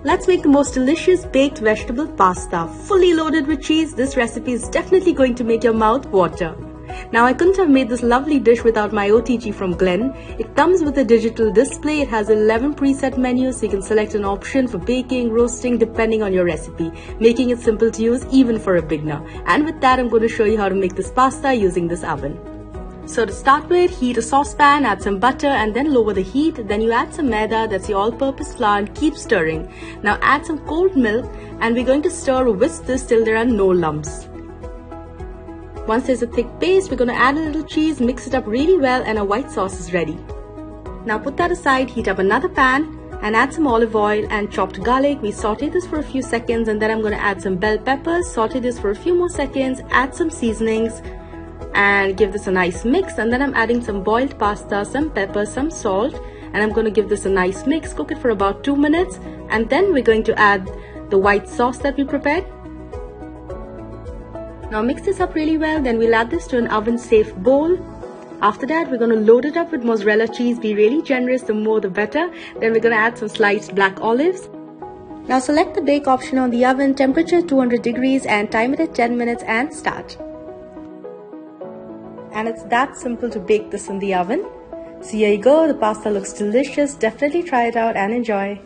Let's make the most delicious baked vegetable pasta. Fully loaded with cheese, this recipe is definitely going to make your mouth water. Now, I couldn't have made this lovely dish without my OTG from Glen. It comes with a digital display. It has 11 preset menus, so you can select an option for baking, roasting, depending on your recipe, making it simple to use even for a beginner. And with that, I'm going to show you how to make this pasta using this oven. So to start with, heat a saucepan, add some butter and then lower the heat. Then you add some maida, that's the all-purpose flour, and keep stirring. Now add some cold milk and we're going to stir or whisk this till there are no lumps. Once there's a thick paste, we're going to add a little cheese, mix it up really well, and our white sauce is ready. Now put that aside, heat up another pan and add some olive oil and chopped garlic. We saute this for a few seconds and then I'm going to add some bell peppers, saute this for a few more seconds, add some seasonings and give this a nice mix. And then I'm adding some boiled pasta, some pepper, some salt, and I'm going to give this a nice mix. Cook it for about 2 minutes and then we're going to add the white sauce that we prepared. Now mix this up really well, then we'll add this to an oven safe bowl. After that, we're going to load it up with mozzarella cheese. Be really generous, the more the better. Then we're going to add some sliced black olives. Now select the bake option on the oven, temperature 200 degrees, and time it at 10 minutes and start. And it's that simple to bake this in the oven. So here you go, the pasta looks delicious. Definitely try it out and enjoy.